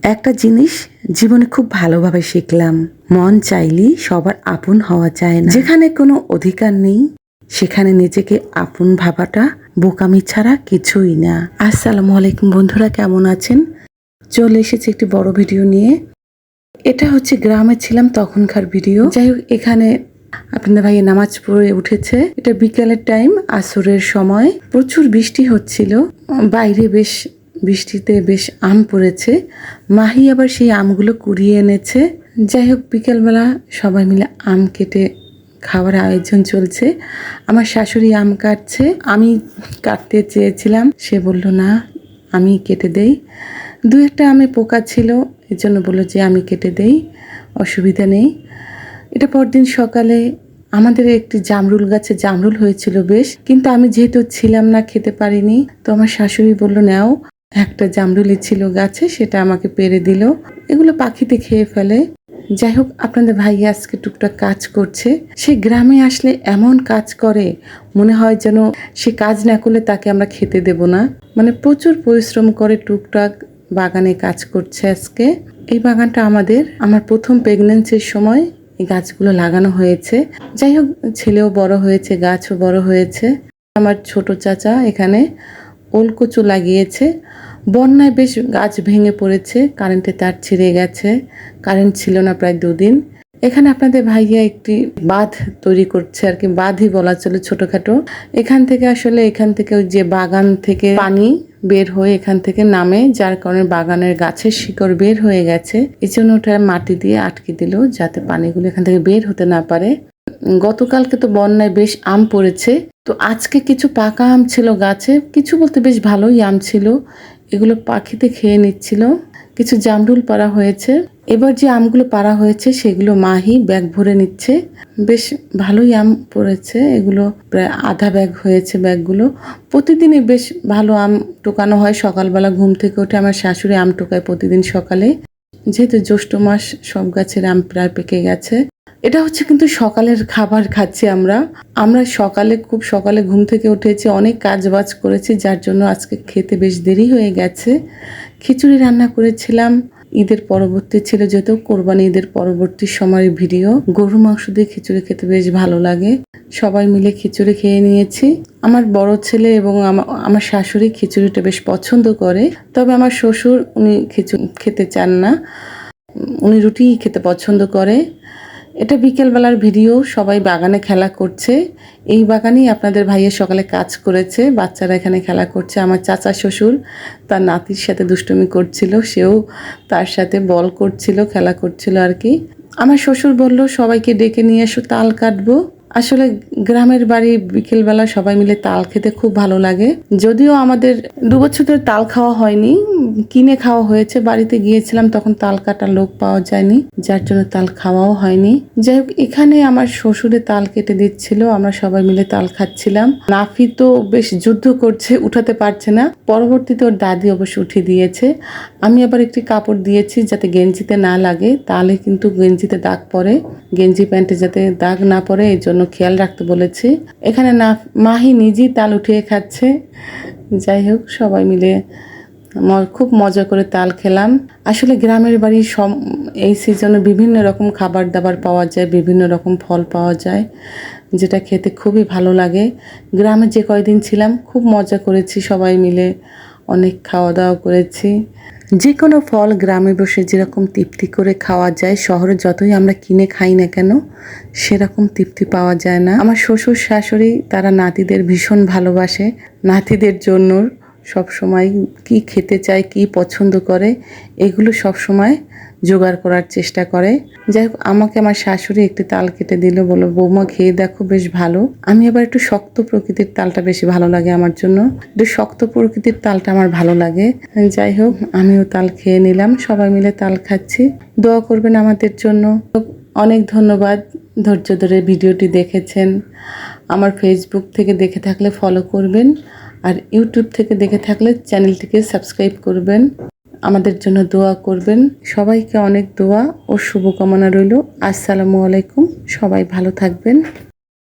একটা জিনিস জীবনে খুব ভালোভাবে শিখলাম, মন চাইলেই সবার আপন হওয়া যায় না। যেখানে কোনো অধিকার নেই সেখানে নিজেকে আপন ভাবাটা বোকামি ছাড়া কিছুই না। আসসালামু আলাইকুম বন্ধুরা, কেমন আছেন? চলে এসেছি একটি বড় ভিডিও নিয়ে। এটা হচ্ছে গ্রামে ছিলাম তখনকার ভিডিও। যাই হোক, এখানে আপনাদের ভাইয়া নামাজ পড়ে উঠেছে। এটা বিকালের টাইম, আসরের সময়। প্রচুর বৃষ্টি হচ্ছিল বাইরে, বৃষ্টিতে বেশ আম পড়েছে। মাহি আবার সেই আমগুলো কুড়িয়ে এনেছে। যাই হোক, বিকেলবেলা সবাই মিলে আম কেটে খাওয়ার আয়োজন চলছে। আমার শাশুড়ি আম কাটছে, আমি কাটতে চেয়েছিলাম, সে বলল না আমি কেটে দেই। দু একটা আমে পোকা ছিল, এর জন্য বললো যে আমি কেটে দেই, অসুবিধা নেই। এটা পরদিন সকালে আমাদের একটি জামরুল গাছে জামরুল হয়েছিল বেশ, কিন্তু আমি যেহেতু ছিলাম না, খেতে পারিনি। তো আমার শাশুড়ি বলল নাও, একটা জামরুলি ছিল গাছে, সেটা আমাকে পেড়ে দিল। এগুলো পাখিতে খেয়ে ফেলে। যাই হোক, আপনাদের ভাই আজকে টুকটাক কাজ করছে। সে গ্রামে আসলে এমন কাজ করে, মনে হয় যেন সে কাজ না করলে তাকে আমরা খেতে দেব না। মানে প্রচুর পরিশ্রম করে, টুকটাক বাগানে কাজ করছে আজকে। এই বাগানটা আমার প্রথম প্রেগন্যান্সির সময় এই গাছগুলো লাগানো হয়েছে। যাই হোক, ছেলেও বড় হয়েছে, গাছও বড় হয়েছে। আমার ছোট চাচা এখানে ওলকচু লাগিয়েছে। বন্যায় বেশ গাছ ভেঙে পড়েছে, কারেন্টের তার ছিঁড়ে গেছে, কারেন্ট ছিল না প্রায় 2 দিন। এখানে আপনাদের ভাইয়া একটি বাঁধ তৈরি করছে আর কি, বাঁধই বলা চলে, ছোটখাটো। এখান থেকে ওই যে বাগান থেকে পানি বের হয়ে এখান থেকে নামে, যার কারণে বাগানের গাছের শিকড় বের হয়ে গেছে। এই জন্য ওটা মাটি দিয়ে আটকে দিল, যাতে পানিগুলো এখান থেকে বের হতে না পারে। গতকালকে তো বন্যায় বেশ আম পড়েছে, তো আজকে কিছু পাকা আম ছিল গাছে, কিছু বলতে বেশ ভালোই আম ছিল। এগুলো পাখিতে খেয়ে নিচ্ছিল। কিছু জামরুল পাড়া হয়েছে। এবার যে আমগুলো পাড়া হয়েছে সেগুলো মাহি ব্যাগ ভরে নিচ্ছে। বেশ ভালোই আম পড়েছে, এগুলো প্রায় আধা ব্যাগ হয়েছে ব্যাগগুলো। প্রতিদিনই বেশ ভালো আম টোকানো হয়। সকালবেলা ঘুম থেকে উঠে আমার শাশুড়ি আম টোকায় প্রতিদিন সকালে। যেহেতু জ্যৈষ্ঠ মাস, সব গাছের আম প্রায় পেকে গেছে। এটা হচ্ছে কিন্তু সকালের খাবার খাচ্ছি আমরা। খুব সকালে ঘুম থেকে উঠেছি, অনেক কাজ বাজ করেছি, যার জন্য আজকে খেতে বেশ দেরি হয়ে গেছে। খিচুড়ি রান্না করেছিলাম, ঈদের পরবর্তী ছিল, যেহেতু কোরবানি ঈদের পরবর্তী সময়ের ভিডিও। গরু মাংস দিয়ে খিচুড়ি খেতে বেশ ভালো লাগে। সবাই মিলে খিচুড়ি খেয়ে নিয়েছি। আমার বড় ছেলে এবং আমার শাশুড়ি খিচুড়িটা বেশ পছন্দ করে, তবে আমার শ্বশুর উনি খিচুড়ি খেতে চান না, উনি রুটি খেতে পছন্দ করে। এটা বিকেলবেলার ভিডিও, সবাই বাগানে খেলা করছে। এই বাগানেই আপনাদের ভাইয়া সকালে কাজ করেছে, বাচ্চারা এখানে খেলা করছে। আমার চাচা শ্বশুর তার নাতির সাথে দুষ্টুমি করছিল, সেও তার সাথে বল করছিল, খেলা করছিল আর কি। আমার শ্বশুর বলল সবাইকে ডেকে নিয়ে এসো, তাল কাটবো। আসলে গ্রামের বাড়ি, বিকেলবেলা সবাই মিলে তাল খেতে খুব ভালো লাগে। যদিও আমাদের 2 বছর ধরে তাল খাওয়া হয়নি, কিনে খাওয়া হয়েছে। বাড়িতে গিয়েছিলাম তখন তাল কাটার লোক পাওয়া যায়নি, যার জন্য তাল খাওয়াও হয়নি। যাই হোক, এখানে আমার শ্বশুরে তাল কেটে দিচ্ছিল, আমরা সবাই মিলে তাল খাচ্ছিলাম। নাফি তো বেশ যুদ্ধ করছে, উঠাতে পারছে না। পরবর্তীতে ওর দাদি অবশ্য উঠিয়ে দিয়েছে। আমি আবার একটি কাপড় দিয়েছি যাতে গেঞ্জিতে না লাগে, তাহলে কিন্তু গেঞ্জিতে দাগ পড়ে, গেঞ্জি প্যান্টে যাতে দাগ না পড়ে, এই জন্য খেয়াল রাখতে বলেছি। এখানে মাহি নিজেই তাল উঠিয়ে খাচ্ছে। যাই হোক, সবাই মিলে খুব মজা করে তাল খেলাম। আসলে গ্রামের বাড়ি এই সিজনে বিভিন্ন রকম খাবার দাবার পাওয়া যায়, বিভিন্ন রকম ফল পাওয়া যায়, যেটা খেতে খুবই ভালো লাগে। গ্রামে যে কয়দিন ছিলাম খুব মজা করেছি, সবাই মিলে অনেক খাওয়া দাওয়া করেছি। যে কোনো ফল গ্রামে বসে যেরকম তৃপ্তি করে খাওয়া যায়, শহরে যতই আমরা কিনে খাই না কেন সেরকম তৃপ্তি পাওয়া যায় না। আমার শ্বশুর শাশুড়ি তারা নাতিদের ভীষণ ভালোবাসে, নাতিদের জন্য সব সময় কি খেতে চায়, কি পছন্দ করে, এগুলো সব সময় জোগাড় করার চেষ্টা করে। যাই হোক, আমাকে আমার শাশুড়ি একটি তাল কেটে দিল, বলল বৌমা খেয়ে দেখো, বেশ ভালো। আমি আবার একটু শক্ত প্রকৃতির তালটা বেশি ভালো লাগে আমার জন্য, একটু শক্ত প্রকৃতির তালটা আমার ভালো লাগে। যাই হোক, আমিও তাল খেয়ে নিলাম, সবাই মিলে তাল খাচ্ছি। দোয়া করবেন আমাদের জন্য। অনেক ধন্যবাদ ধৈর্য ধরে ভিডিওটি দেখেছেন। আমার ফেসবুক থেকে দেখে থাকলে ফলো করবেন, আর ইউটিউব থেকে দেখে থাকলে চ্যানেলটিকে সাবস্ক্রাইব করবেন। আমাদের জন্য দোয়া করবেন। সবাইকে অনেক দোয়া ও শুভকামনা রইল। আসসালামু আলাইকুম। সবাই ভালো থাকবেন।